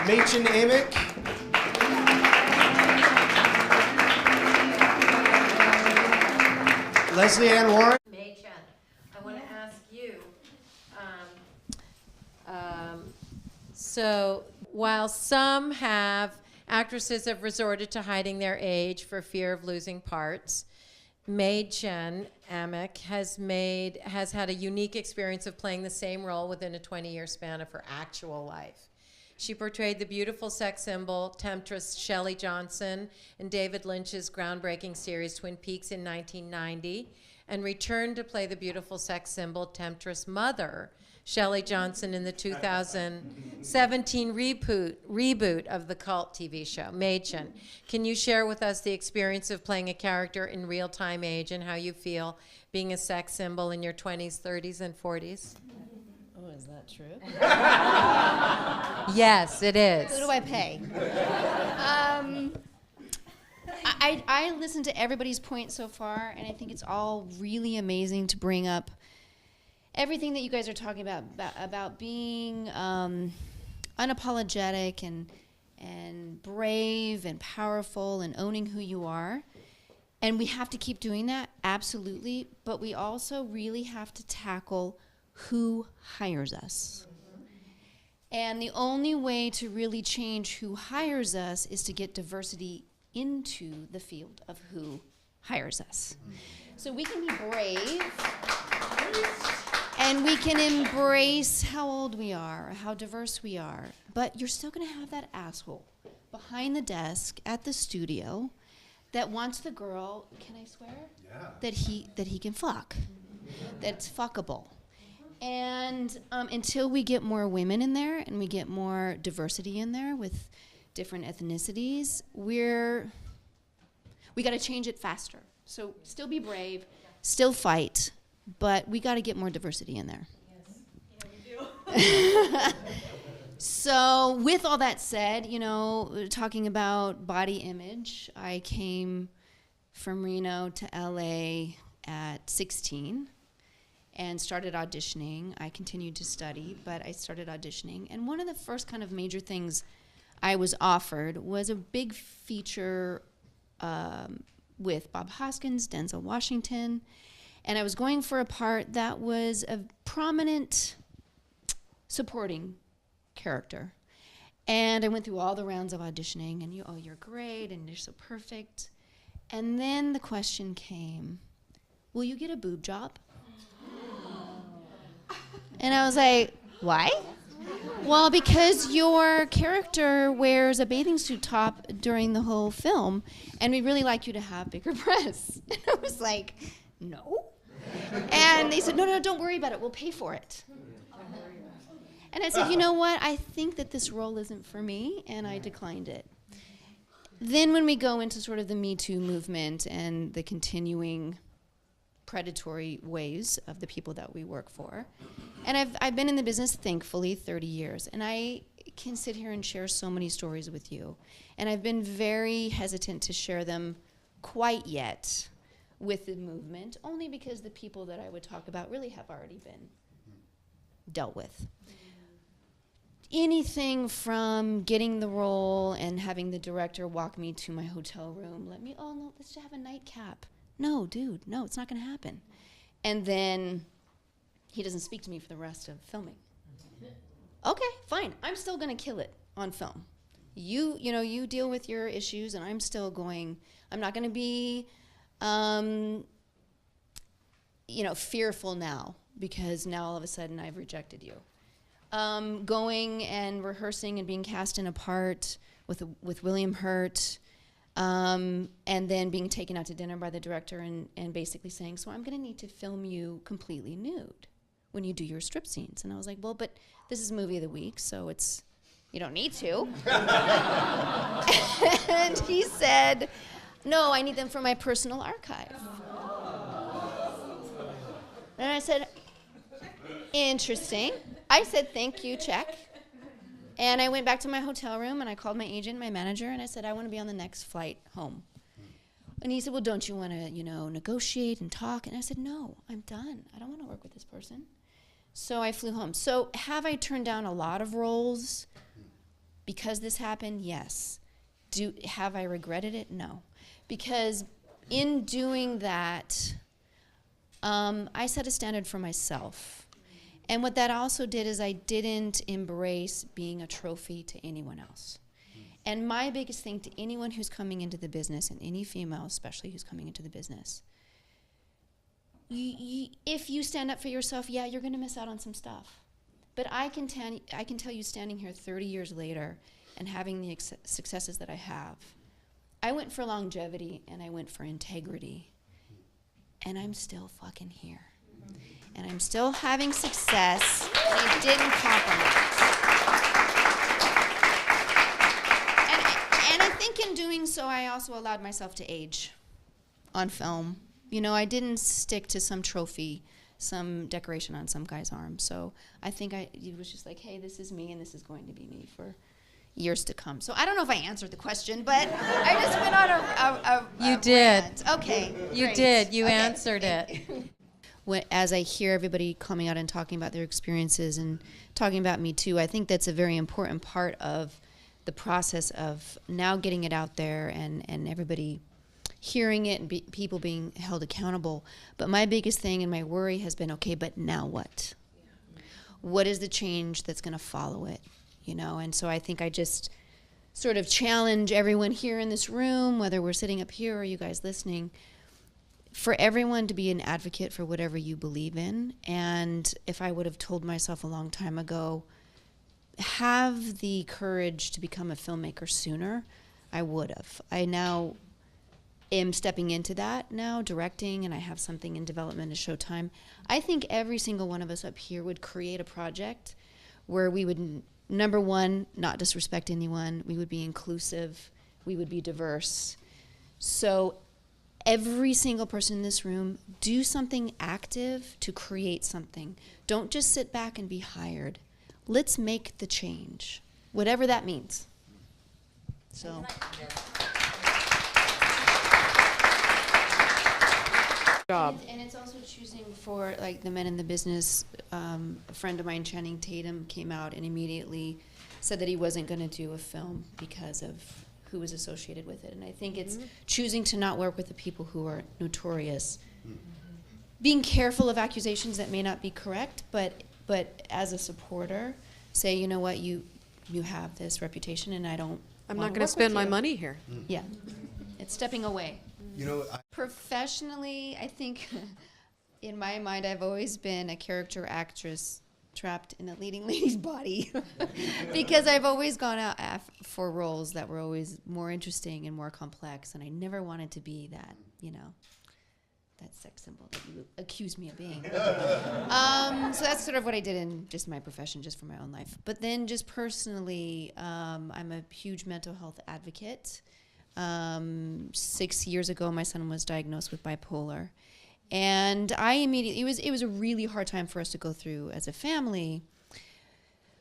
Machen Amick. Leslie Ann Warren. Machen, I want to ask you, so while some actresses have resorted to hiding their age for fear of losing parts, Machen Amick has had a unique experience of playing the same role within a 20-year span of her actual life. She portrayed the beautiful sex symbol, temptress Shelley Johnson in David Lynch's groundbreaking series Twin Peaks in 1990, and returned to play the beautiful sex symbol, temptress mother Shelley Johnson in the 2017 reboot of the cult TV show, Machen. Can you share with us the experience of playing a character in real-time age and how you feel being a sex symbol in your 20s, 30s, and 40s? Oh, is that true? Yes, it is. Who do I pay? I listened to everybody's point so far, and I think it's all really amazing to bring up everything that you guys are talking about being unapologetic and brave and powerful and owning who you are. And we have to keep doing that, absolutely. But we also really have to tackle who hires us. And the only way to really change who hires us is to get diversity into the field of who hires us. So we can be brave, and we can embrace how old we are, how diverse we are, but you're still gonna have that asshole behind the desk at the studio that wants the girl, can I swear? Yeah. That he can fuck, that's fuckable. And until we get more women in there and we get more diversity in there with different ethnicities, we got to change it faster. So still be brave, still fight, but we got to get more diversity in there. Yes. Yeah, we do. So with all that said, talking about body image, I came from Reno to LA at 16 and started auditioning. I continued to study, but I started auditioning. And one of the first kind of major things I was offered was a big feature with Bob Hoskins, Denzel Washington. And I was going for a part that was a prominent supporting character. And I went through all the rounds of auditioning, and you're great, and you're so perfect. And then the question came, will you get a boob job? And I was like, why? Well, because your character wears a bathing suit top during the whole film, and we'd really like you to have bigger breasts. And I was like, no. And they said, no, don't worry about it. We'll pay for it. And I said, you know what? I think that this role isn't for me, and I declined it. Then when we go into sort of the Me Too movement and the continuing predatory ways of the people that we work for, and I've been in the business, thankfully, 30 years, and I can sit here and share so many stories with you, and I've been very hesitant to share them quite yet with the movement, only because the people that I would talk about really have already been dealt with. Anything from getting the role and having the director walk me to my hotel room, let's just have a nightcap. No, dude, no, it's not gonna happen. And then he doesn't speak to me for the rest of filming. Okay, fine, I'm still gonna kill it on film. You deal with your issues, and I'm not gonna be, fearful now, because now all of a sudden I've rejected you. Going and rehearsing and being cast in a part with William Hurt, and then being taken out to dinner by the director and basically saying, so I'm going to need to film you completely nude when you do your strip scenes. And I was like, well, but this is movie of the week, so you don't need to. And he said, no, I need them for my personal archive. And I said, interesting. I said, thank you, check. And I went back to my hotel room, and I called my agent, my manager, and I said, I want to be on the next flight home. And he said, well, don't you want to, negotiate and talk? And I said, no, I'm done. I don't want to work with this person. So I flew home. So have I turned down a lot of roles? Because this happened, yes. Have I regretted it? No. Because in doing that, I set a standard for myself. And what that also did is I didn't embrace being a trophy to anyone else. And my biggest thing to anyone who's coming into the business, and any female especially who's coming into the business, if you stand up for yourself, yeah, you're going to miss out on some stuff. But I can tell you, standing here 30 years later and having the successes that I have, I went for longevity and I went for integrity. And I'm still fucking here. And I'm still having success, and I didn't compromise. And I think in doing so, I also allowed myself to age on film. You know, I didn't stick to some trophy, some decoration on some guy's arm. So I think it was just like, hey, this is me, and this is going to be me for years to come. So I don't know if I answered the question, but I just went on a You did. rant. Okay. You great. did. You Okay. answered it. As I hear everybody coming out and talking about their experiences and talking about me too, I think that's a very important part of the process of now getting it out there and everybody hearing it and people being held accountable. But my biggest thing and my worry has been, okay, but now what? What is the change that's going to follow it? You know, and so I think I just sort of challenge everyone here in this room, whether we're sitting up here or you guys listening, for everyone to be an advocate for whatever you believe in. And if I would have told myself a long time ago, have the courage to become a filmmaker sooner, I would have. I now am stepping into that now, directing, and I have something in development at Showtime. I think every single one of us up here would create a project where we would, number one, not disrespect anyone, we would be inclusive, we would be diverse. So every single person in this room, do something active to create something. Don't just sit back and be hired. Let's make the change, whatever that means. So. Job. And it's also choosing for like the men in the business. A friend of mine, Channing Tatum, came out and immediately said that he wasn't going to do a film because of who was associated with it. And I think it's choosing to not work with the people who are notorious. Being careful of accusations that may not be correct, but as a supporter, say, you know what, you have this reputation and I don't I'm wanna not going to work spend with my you. money here. Yeah. It's stepping away. You know, Professionally, I think in my mind, I've always been a character actress trapped in a leading lady's body because I've always gone out for roles that were always more interesting and more complex, and I never wanted to be that, you know, that sex symbol that you accuse me of being. So that's sort of what I did in just my profession, just for my own life. But then just personally, I'm a huge mental health advocate. 6 years ago, my son was diagnosed with bipolar. And I immediately, it was a really hard time for us to go through as a family.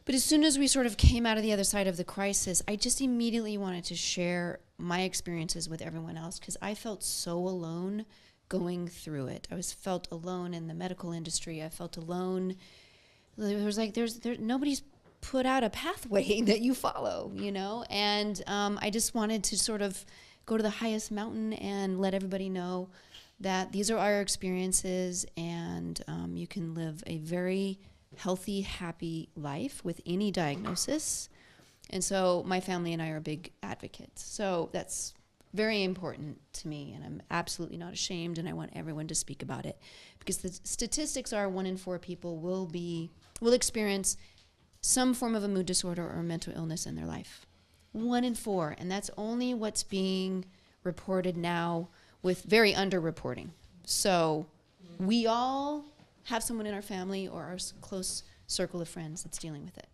But as soon as we sort of came out of the other side of the crisis, I just immediately wanted to share my experiences with everyone else because I felt so alone going through it. I felt alone in the medical industry. I felt alone. There was like, nobody's put out a pathway that you follow, you know? And I just wanted to sort of go to the highest mountain and let everybody know that these are our experiences and you can live a very healthy, happy life with any diagnosis. And so my family and I are big advocates. So that's very important to me, and I'm absolutely not ashamed, and I want everyone to speak about it because the statistics are 1 in 4 people will experience some form of a mood disorder or mental illness in their life. 1 in 4, and that's only what's being reported now with very underreporting. So we all have someone in our family or our close circle of friends that's dealing with it.